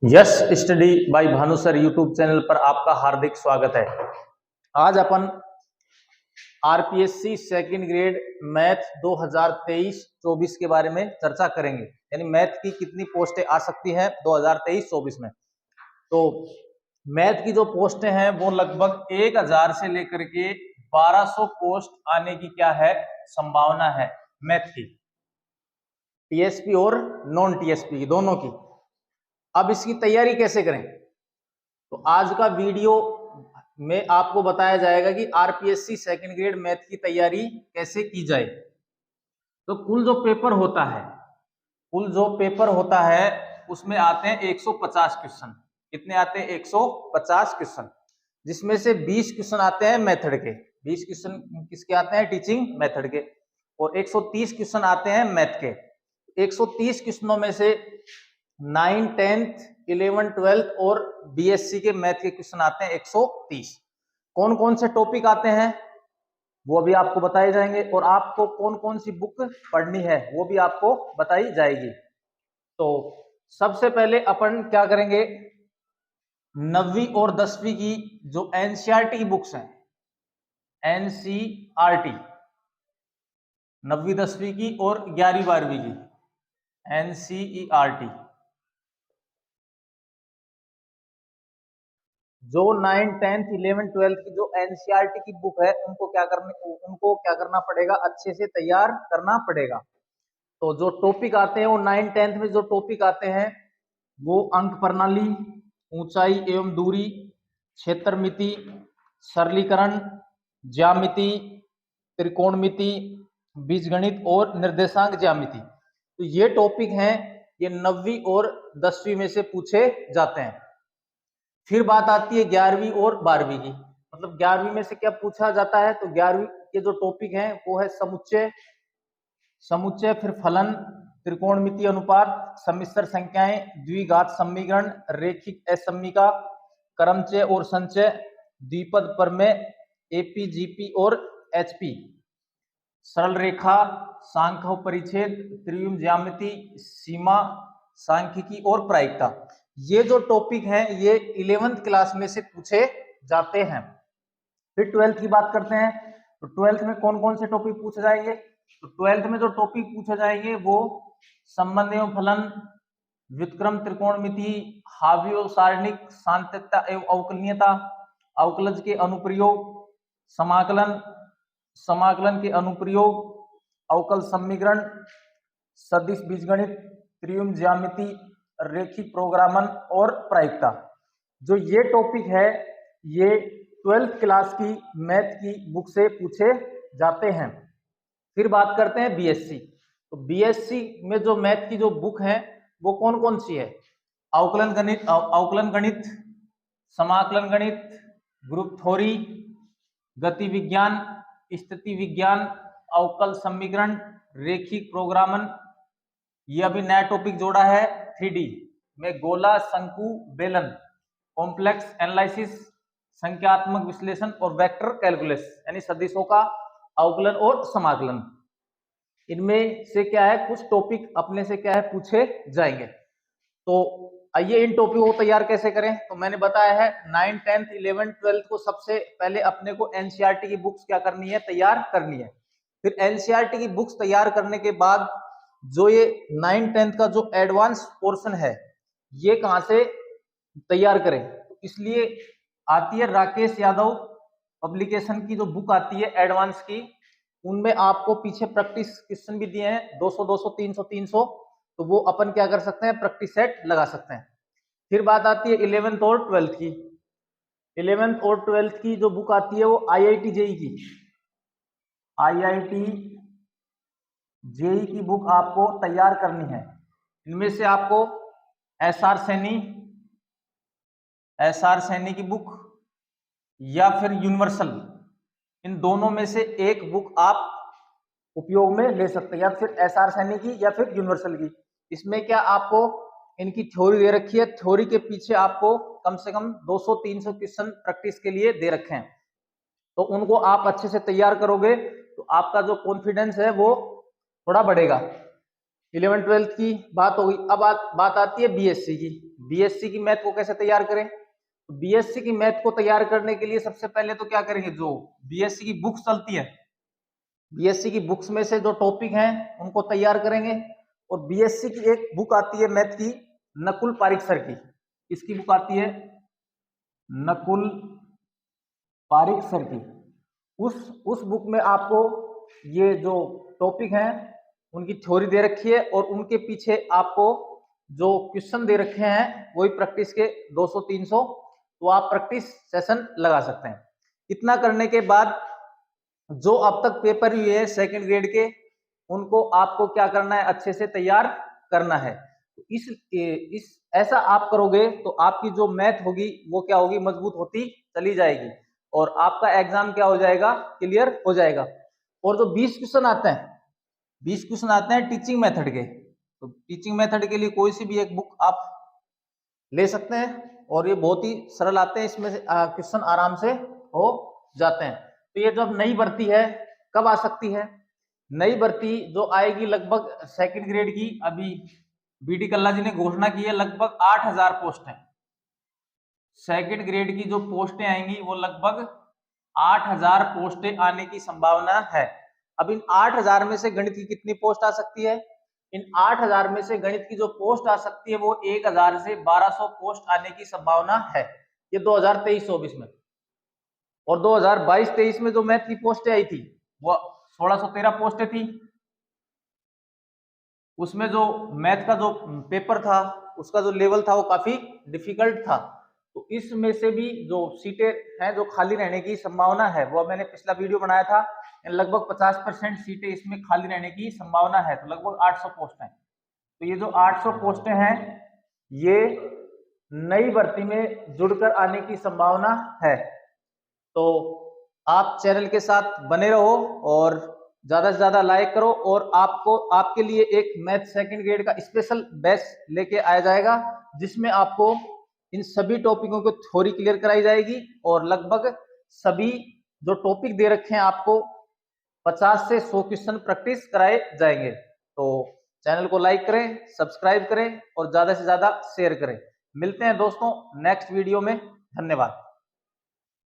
Yes study bye Bhanu sir YouTube channel पर आपका हार्दिक स्वागत है। आज अपन आरपीएससी सेकंड ग्रेड मैथ 2023-24 के बारे में चर्चा करेंगे, यानी मैथ की कितनी पोस्टें आ सकती हैं 2023-24 में। तो मैथ की जो पोस्टें हैं वो लगभग 1000 से लेकर के 1200 पोस्ट आने की क्या है संभावना है मैथ की, टीएसपी और नॉन टीएसपी की दोनों की। अब इसकी तैयारी कैसे करें, तो आज का वीडियो में आपको बताया जाएगा कि आरपीएससी सेकंड ग्रेड मैथ की तैयारी कैसे की जाए। तो कुल जो पेपर होता है उसमें आते हैं 150 क्वेश्चन। कितने आते हैं? 150 क्वेश्चन, जिसमें से 20 क्वेश्चन आते हैं मेथड के। 20 क्वेश्चन किसके आते हैं? टीचिंग मेथड के। और 130 क्वेश्चन आते हैं मैथ के। 130 क्वेश्चनों में से 9, 10th, 11, 12 और बीएससी के मैथ के क्वेश्चन आते हैं 130। कौन कौन से टॉपिक आते हैं वो अभी आपको बताए जाएंगे, और आपको कौन कौन सी बुक पढ़नी है वो भी आपको बताई जाएगी। तो सबसे पहले अपन क्या करेंगे, 9वीं और 10वीं की जो एनसीईआरटी की बुक्स हैं, एनसीईआरटी 9वीं 10वीं की और 11वीं 12वीं की एनसीईआरटी, जो 9, 10th, 11, 12 की जो एनसीईआरटी की बुक है उनको क्या करना पड़ेगा, अच्छे से तैयार करना पड़ेगा। तो जो टॉपिक आते हैं वो 9, 10th में जो टॉपिक आते हैं वो अंक प्रणाली, ऊंचाई एवं दूरी, क्षेत्रमिति, सरलीकरण, ज्यामिति, त्रिकोणमिति, बीजगणित और निर्देशांक ज्यामिति। तो ये टॉपिक हैं, ये 9वीं और 10वीं में से पूछे जाते हैं। फिर बात आती है 11वीं और 12वीं की। मतलब 11वीं में से क्या पूछा जाता है, तो 11वीं के जो टॉपिक हैं वो है समुच्चय, फिर फलन, त्रिकोणमिति अनुपात, सम्मिश्र संख्याएं, द्विघात समीकरण, रेखिक असमीका, क्रमचय और संचय, द्विपद प्रमेय, एपी, जीपी और एचपी, सरल रेखा, सांख्य परिच्छेद, त्रिविम ज्यामिति, सीमा, सांख्यिकी और प्रायिकता। ये जो टॉपिक हैं ये 11th क्लास में से पूछे जाते हैं। फिर 12th की बात करते हैं, तो 12th में कौन कौन से टॉपिक पूछे जाएंगे, तो 12th में जो टॉपिक पूछे जाएंगे वो संबंध एवं फलन, व्युत्क्रम त्रिकोणमिति, हावी और सारणिक, सांतत्यता एवं अवकलनीयता, अवकलज के अनुप्रयोग, समाकलन के अनुप्रयोग, अवकल समीकरण, सदिश बीजगणित, त्रिविम ज्यामिति, रेखिक प्रोग्रामन और प्रायिकता। जो ये टॉपिक है ये 12th क्लास की मैथ की बुक से पूछे जाते हैं। फिर बात करते हैं बीएससी। तो बीएससी में जो मैथ की जो बुक है वो कौन कौन सी है, अवकलन गणित, समाकलन गणित, ग्रुप थ्योरी, गति विज्ञान, स्थिति विज्ञान, अवकल समीकरण, रेखिक प्रोग्रामन। ये अभी नया टॉपिक जोड़ा है 3D में, गोला, शंकु, बेलन, कॉम्प्लेक्स एनालिसिस, संख्यात्मक विश्लेषण और वेक्टर कैलकुलस, यानी सदिशों का अवकलन और समाकलन। इनमें से क्या है, कुछ टॉपिक अपने से क्या है पूछे जाएंगे। तो आइए इन टॉपिकों को तैयार कैसे करें। तो मैंने बताया है 9, 10th, 11, 12 को सबसे पहले अपने को एनसीईआरटी की बुक्स क्या करनी है, तैयार करनी है। फिर एनसीईआरटी की बुक्स तैयार करने के बाद जो ये 9, 10th का जो एडवांस पोर्शन है ये कहां से तैयार करें, तो इसलिए आती है राकेश यादव पब्लिकेशन की जो बुक आती है एडवांस की, उनमें आपको पीछे प्रैक्टिस क्वेश्चन भी दिए हैं 200, 200, 300, 300। तो वो अपन क्या कर सकते हैं, प्रैक्टिस सेट लगा सकते हैं। फिर बात आती है 11th और 12th की। 11th और 12th की जो बुक आती है वो आईआईटी जेई की, आईआईटी जेई की बुक आपको तैयार करनी है। इनमें से आपको एसआर सैनी की बुक या फिर यूनिवर्सल, इन दोनों में से एक बुक आप उपयोग में ले सकते हैं, या फिर एसआर सैनी की या फिर यूनिवर्सल की। इसमें क्या आपको इनकी थ्योरी दे रखी है, थ्योरी के पीछे आपको कम से कम 200-300 क्वेश्चन प्रैक्टिस के लिए दे रखे हैं। तो उनको आप अच्छे से तैयार करोगे तो आपका जो कॉन्फिडेंस है वो थोड़ा बढ़ेगा। 11 12 की बात हो गई। अब बात आती है बीएससी की। बीएससी की मैथ को कैसे तैयार करें? तो बीएससी की मैथ को तैयार करने के लिए सबसे पहले तो क्या करेंगे, जो बीएससी की बुक्स चलती है, बीएससी की बुक्स में से जो टॉपिक हैं उनको तैयार करेंगे। और बीएससी की एक बुक आती है मैथ की, नकुल पारिक सर की। इसकी बुक आती है नकुल पारिक सर की। उस बुक में आपको ये जो टॉपिक हैं उनकी थ्योरी दे रखी है, और उनके पीछे आपको जो क्वेश्चन दे रखे हैं वही प्रैक्टिस के 200-300, तो आप प्रैक्टिस सेशन लगा सकते हैं। इतना करने के बाद जो अब तक पेपर हुए हैं सेकंड ग्रेड के, उनको आपको क्या करना है, अच्छे से तैयार करना है। तो इस ऐसा आप करोगे तो आपकी जो मैथ होगी वो क्या होगी, मजबूत होती चली जाएगी, और आपका एग्जाम क्या हो जाएगा, क्लियर हो जाएगा। और जो 20 क्वेश्चन आते हैं, 20 क्वेश्चन आते हैं टीचिंग मेथड के, तो टीचिंग मेथड के लिए कोई सी भी एक बुक आप ले सकते हैं, और ये बहुत ही सरल आते हैं, इसमें से क्वेश्चन आराम से हो जाते हैं। तो ये जब नई भर्ती है, कब आ सकती है? नई भर्ती जो आएगी लगभग सेकंड ग्रेड की, अभी बीडी कल्ला जी ने घोषणा की है, लगभग 8000 पोस्ट है। सेकंड ग्रेड की जो पोस्टें आएंगी वो लगभग 8000 पोस्टें आने की संभावना है। अब इन 8000 में से गणित की कितनी पोस्ट आ सकती है? इन 8000 में से गणित की जो पोस्ट आ सकती है वो 1000 से 1200 पोस्ट आने की संभावना है, ये 2023-24 में। और 2022-23 में जो मैथ की पोस्टें आई थी वो 1613 पोस्टें थी। उसमें जो मैथ का जो पेपर था उसका जो लेवल था वो काफी डिफिकल्ट था। तो इसमें से भी जो सीटें हैं जो खाली रहने की संभावना है, वो मैंने पिछला वीडियो बनाया था, लगभग 50% सीटें इसमें खाली रहने की संभावना है, तो लगभग 800 पोस्ट हैं। तो ये जो 800 पोस्टें हैं ये नई भर्ती में जुड़कर आने की संभावना है। तो आप चैनल के साथ बने रहो और ज्यादा से ज्यादा लाइक करो, और आपको आपके लिए एक मैथ सेकंड ग्रेड का स्पेशल बैच लेके आया जाएगा, जिसमें आपको इन सभी टॉपिकों को थ्योरी क्लियर कराई जाएगी, और लगभग सभी जो टॉपिक दे रखे हैं आपको 50 से 100 क्वेश्चन प्रैक्टिस कराए जाएंगे। तो चैनल को लाइक करें, सब्सक्राइब करें और ज्यादा से ज्यादा शेयर करें। मिलते हैं दोस्तों नेक्स्ट वीडियो में। धन्यवाद।